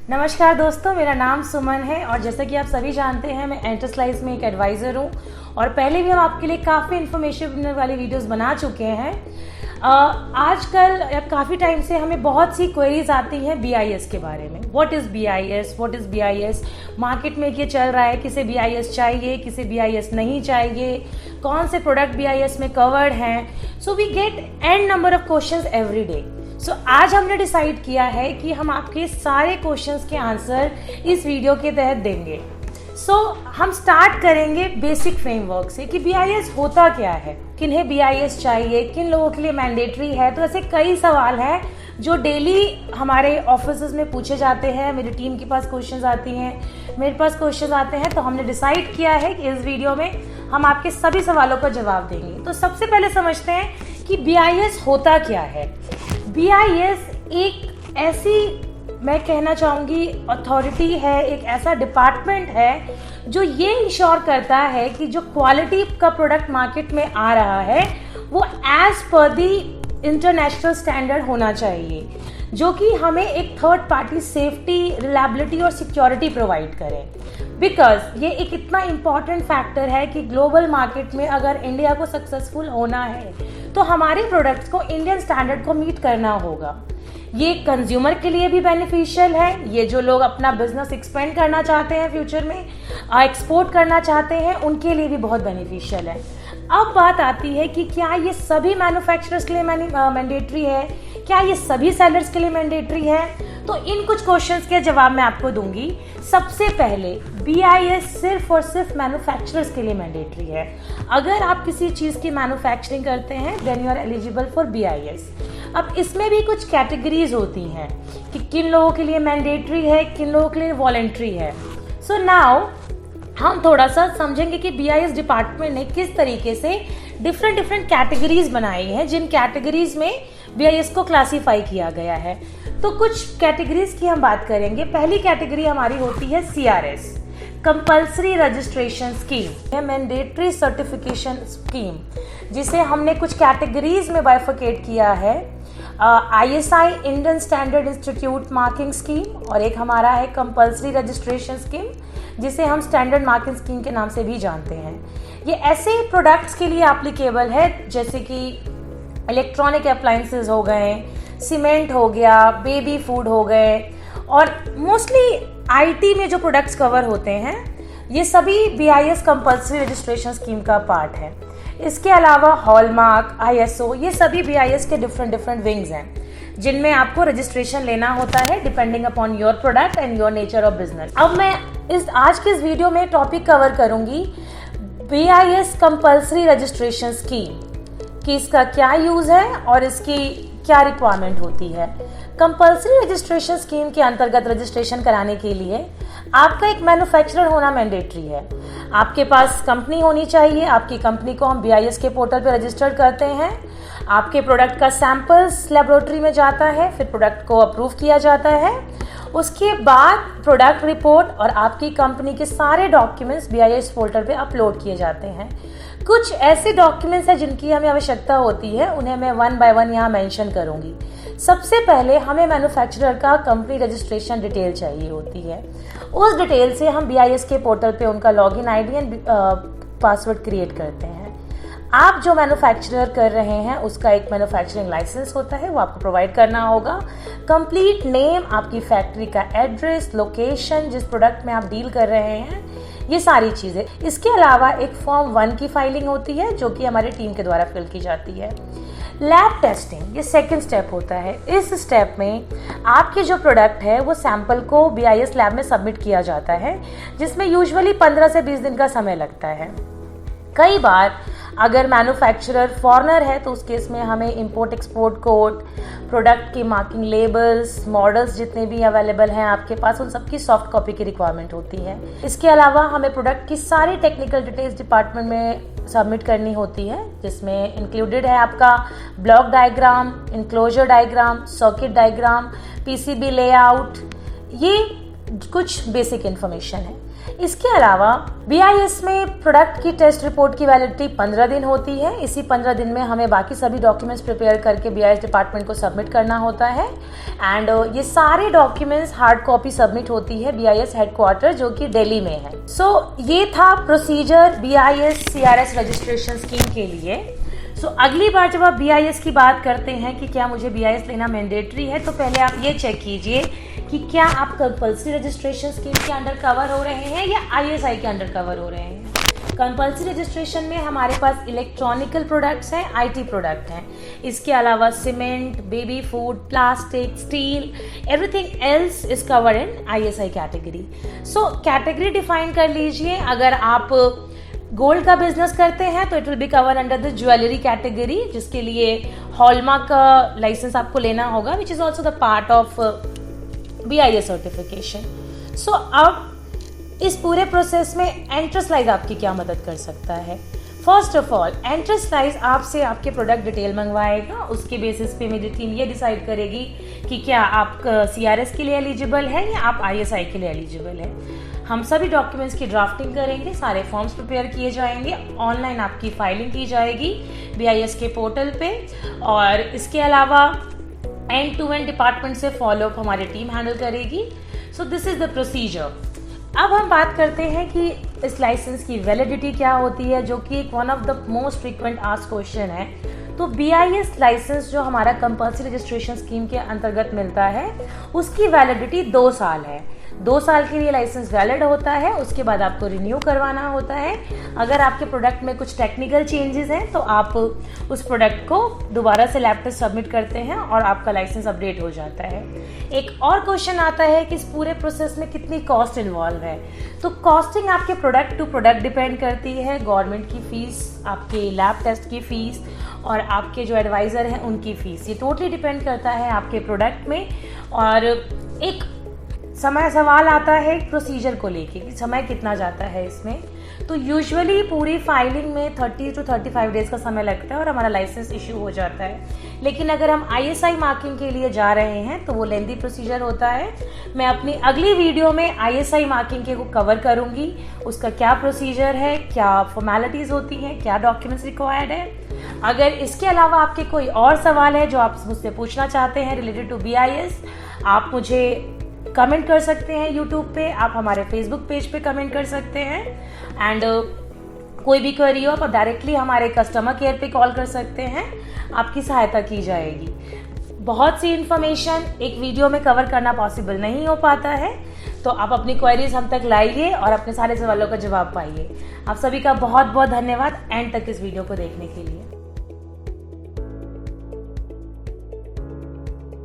नमस्कार दोस्तों, मेरा नाम सुमन है और जैसा कि आप सभी जानते हैं मैं एंटरस्लाइस में एक एडवाइज़र हूँ और पहले भी हम आपके लिए काफ़ी इन्फॉर्मेशन वाली वीडियोस बना चुके हैं। आजकल काफ़ी टाइम से हमें बहुत सी क्वेरीज आती हैं BIS के बारे में। व्हाट इज़ BIS, मार्केट में ये चल रहा है, किसे BIS चाहिए, किसे BIS नहीं चाहिए, कौन से प्रोडक्ट BIS में कवर्ड हैं। So we get an number of questions every day. So आज हमने डिसाइड किया है कि हम आपके सारे क्वेश्चंस के आंसर इस वीडियो के तहत देंगे। हम स्टार्ट करेंगे बेसिक फ्रेमवर्क से कि BIS होता क्या है, किन्हें BIS चाहिए, किन लोगों के लिए मैंडेटरी है। तो ऐसे कई सवाल हैं जो डेली हमारे ऑफिसेज में पूछे जाते हैं। मेरी टीम के पास क्वेश्चंस आती हैं, मेरे पास क्वेश्चंस आते हैं। तो हमने डिसाइड किया है कि इस वीडियो में हम आपके सभी सवालों का जवाब देंगे। तो सबसे पहले समझते हैं कि BIS होता क्या है। BIS एक ऐसी, मैं कहना चाहूँगी, अथॉरिटी है, एक ऐसा डिपार्टमेंट है जो ये इंश्योर करता है कि जो क्वालिटी का प्रोडक्ट मार्केट में आ रहा है वो एज पर दी इंटरनेशनल स्टैंडर्ड होना चाहिए, जो कि हमें एक थर्ड पार्टी सेफ्टी, रिलायबिलिटी और सिक्योरिटी प्रोवाइड करें। बिकॉज ये एक इतना इम्पॉर्टेंट फैक्टर है कि ग्लोबल मार्केट में अगर इंडिया को सक्सेसफुल होना है तो हमारे प्रोडक्ट्स को इंडियन स्टैंडर्ड को मीट करना होगा। ये कंज्यूमर के लिए भी बेनिफिशियल है, ये जो लोग अपना बिजनेस एक्सपेंड करना चाहते हैं, फ्यूचर में एक्सपोर्ट करना चाहते हैं, उनके लिए भी बहुत बेनिफिशियल है। अब बात आती है कि क्या ये सभी मैन्युफैक्चरर्स के लिए मैंडेटरी है, क्या ये सभी सेलर्स के लिए मैंडेटरी है। तो इन कुछ क्वेश्चंस के जवाब मैं आपको दूंगी। सबसे पहले BIS सिर्फ और सिर्फ मैन्युफैक्चरर्स के लिए मैंडेटरी है। अगर आप किसी चीज़ की मैन्युफैक्चरिंग करते हैं then you are eligible for BIS। अब इसमें भी कुछ कैटेगरीज होती हैं कि किन लोगों के लिए मैंडेटरी है, किन लोगों के लिए वॉलंटरी है। सो नाउ हम थोड़ा सा समझेंगे कि BIS डिपार्टमेंट ने किस तरीके से डिफरेंट कैटेगरीज बनाई हैं, जिन कैटेगरीज में BIS को क्लासीफाई किया गया है। तो कुछ कैटेगरीज की हम बात करेंगे। पहली कैटेगरी हमारी होती है CRS, कंपल्सरी रजिस्ट्रेशन स्कीम है, मैंडेटरी सर्टिफिकेशन स्कीम, जिसे हमने कुछ कैटेगरीज में बाइफरकेट किया है। ISI, Indian standard institute marking scheme, और एक हमारा है कंपल्सरी रजिस्ट्रेशन स्कीम, जिसे हम स्टैंडर्ड मार्किंग स्कीम के नाम से भी जानते हैं। ये ऐसे प्रोडक्ट्स के लिए एप्लीकेबल है जैसे कि इलेक्ट्रॉनिक अप्लायंसेस हो गए, सीमेंट हो गया, बेबी फूड हो गए, और मोस्टली IT में जो प्रोडक्ट्स कवर होते हैं ये सभी BIS कंपल्सरी रजिस्ट्रेशन स्कीम का पार्ट है। इसके अलावा हॉलमार्क, ISO, ये सभी BIS के डिफरेंट विंग्स हैं जिनमें आपको रजिस्ट्रेशन लेना होता है depending upon your product and your nature of business. अब मैं आज के इस वीडियो में टॉपिक कवर करूंगी BIS कंपल्सरी रजिस्ट्रेशन स्कीम कि इसका क्या यूज है और इसकी क्या रिक्वायरमेंट होती है। कंपल्सरी रजिस्ट्रेशन स्कीम के अंतर्गत रजिस्ट्रेशन कराने के लिए आपका एक मैन्युफैक्चरर होना मैंडेटरी है। आपके पास कंपनी होनी चाहिए। आपकी कंपनी को हम BIS के पोर्टल पर रजिस्टर करते हैं। आपके प्रोडक्ट का सैंपल्स लेबोरेटरी में जाता है, फिर प्रोडक्ट को अप्रूव किया जाता है। उसके बाद प्रोडक्ट रिपोर्ट और आपकी कंपनी के सारे डॉक्यूमेंट्स BIS पोर्टल पे अपलोड किए जाते हैं। कुछ ऐसे डॉक्यूमेंट्स हैं जिनकी हमें आवश्यकता होती है, उन्हें मैं वन बाय वन यहाँ मेंशन करूँगी। सबसे पहले हमें मैन्युफैक्चरर का कंपनी रजिस्ट्रेशन डिटेल चाहिए होती है। उस डिटेल से हम BIS के पोर्टल पे उनका login ID and password create करते हैं। आप जो मैन्युफैक्चरर कर रहे हैं उसका एक मैन्युफैक्चरिंग लाइसेंस होता है, वो आपको प्रोवाइड करना होगा। कंप्लीट नेम, आपकी फैक्ट्री का एड्रेस, लोकेशन, जिस प्रोडक्ट में आप डील कर रहे हैं, ये सारी चीज़ें। इसके अलावा एक फॉर्म 1 की फाइलिंग होती है जो कि हमारी टीम के द्वारा फिल की जाती है। लैब टेस्टिंग, ये सेकंड स्टेप होता है। इस स्टेप में आपके जो प्रोडक्ट है वो सैंपल को BIS लैब में सबमिट किया जाता है, जिसमें यूजुअली 15 से 20 दिन का समय लगता है। कई बार अगर मैन्युफैक्चरर फॉरेनर है तो उस केस में हमें इंपोर्ट एक्सपोर्ट कोड, प्रोडक्ट की मार्किंग लेबल्स, मॉडल्स जितने भी अवेलेबल हैं आपके पास, उन सबकी सॉफ्ट कॉपी की रिक्वायरमेंट होती है। इसके अलावा हमें प्रोडक्ट की सारी टेक्निकल डिटेल्स डिपार्टमेंट में सबमिट करनी होती है, जिसमें इंक्लूडेड है आपका block diagram, enclosure diagram, circuit diagram, PCB layout. ये कुछ बेसिक इन्फॉर्मेशन है। इसके अलावा BIS में प्रोडक्ट की टेस्ट रिपोर्ट की वैलिडिटी 15 दिन होती है। इसी 15 दिन में हमें बाकी सभी डॉक्यूमेंट्स प्रिपेयर करके BIS डिपार्टमेंट को सबमिट करना होता है एंड ये सारे डॉक्यूमेंट्स हार्ड कॉपी सबमिट होती है BIS हेडक्वार्टर जो कि दिल्ली में है। ये था procedure BIS CRS registration scheme के लिए। अगली बार जब आप BIS की बात करते हैं कि क्या मुझे BIS लेना मैंडेटरी है, तो पहले आप ये चेक कीजिए कि क्या आप कंपल्सरी रजिस्ट्रेशन स्कीम के अंडर कवर हो रहे हैं या ISI के अंडर कवर हो रहे हैं। कंपल्सरी रजिस्ट्रेशन में हमारे पास इलेक्ट्रॉनिकल प्रोडक्ट्स हैं, IT प्रोडक्ट हैं। इसके अलावा cement, baby food, plastic, steel, everything else is cover in ISI category. Category define कर लीजिए। अगर आप गोल्ड का बिजनेस करते हैं तो it will be cover under the jewellery category, जिसके लिए हॉलमार्क का लाइसेंस आपको लेना होगा, which is also the part of BIS certification. अब इस पूरे प्रोसेस में एंटरस्लाइज आपकी क्या मदद कर सकता है। फर्स्ट ऑफ ऑल, एंटरस्लाइज आपसे आपके प्रोडक्ट डिटेल मंगवाएगा। उसके बेसिस पे मेरी टीम ये डिसाइड करेगी कि क्या आप CRS के लिए एलिजिबल है या आप ISI के लिए एलिजिबल है। हम सभी डॉक्यूमेंट्स की ड्राफ्टिंग करेंगे, सारे फॉर्म्स प्रिपेयर किए जाएंगे, ऑनलाइन आपकी फाइलिंग की जाएगी BIS के पोर्टल पे, और इसके अलावा एंड टू एंड डिपार्टमेंट से फॉलोअप हमारी टीम हैंडल करेगी। This is the procedure. अब हम बात करते हैं कि इस लाइसेंस की वैलिडिटी क्या होती है, जो कि एक one of the most frequent asked question है। BIS लाइसेंस जो हमारा कंपल्सरी रजिस्ट्रेशन स्कीम के अंतर्गत मिलता है, उसकी वैलिडिटी 2 साल है। 2 साल के लिए लाइसेंस वैलिड होता है, उसके बाद आपको रिन्यू करवाना होता है। अगर आपके प्रोडक्ट में कुछ टेक्निकल चेंजेस हैं तो आप उस प्रोडक्ट को दोबारा से लैब टेस्ट सबमिट करते हैं और आपका लाइसेंस अपडेट हो जाता है। एक और क्वेश्चन आता है कि इस पूरे प्रोसेस में कितनी कॉस्ट इन्वॉल्व है। कॉस्टिंग आपके प्रोडक्ट टू प्रोडक्ट डिपेंड करती है। गवर्नमेंट की फीस, आपके लैब टेस्ट की फीस और आपके जो एडवाइज़र हैं उनकी फ़ीस, ये टोटली डिपेंड करता है आपके प्रोडक्ट में। और एक समय सवाल आता है प्रोसीजर को लेके कि समय कितना जाता है इसमें। यूजुअली पूरी फाइलिंग में 30 to 35 डेज़ का समय लगता है और हमारा लाइसेंस इशू हो जाता है। लेकिन अगर हम ISI मार्किंग के लिए जा रहे हैं तो वो लेंथी प्रोसीजर होता है। मैं अपनी अगली वीडियो में ISI मार्किंग के को कवर करूँगी, उसका क्या प्रोसीजर है, क्या फॉर्मेलिटीज़ होती हैं, क्या डॉक्यूमेंट्स रिक्वायर्ड है। अगर इसके अलावा आपके कोई और सवाल है जो आप मुझसे पूछना चाहते हैं रिलेटेड टू BIS, आप मुझे कमेंट कर सकते हैं YouTube पे, आप हमारे Facebook पेज पे कमेंट कर सकते हैं एंड कोई भी क्वेरी हो आप डायरेक्टली हमारे कस्टमर केयर पे कॉल कर सकते हैं, आपकी सहायता की जाएगी। बहुत सी इन्फॉर्मेशन एक वीडियो में कवर करना पॉसिबल नहीं हो पाता है, तो आप अपनी क्वेरीज हम तक लाइए और अपने सारे सवालों का जवाब पाइए। आप सभी का बहुत बहुत धन्यवाद एंड तक इस वीडियो को देखने के लिए।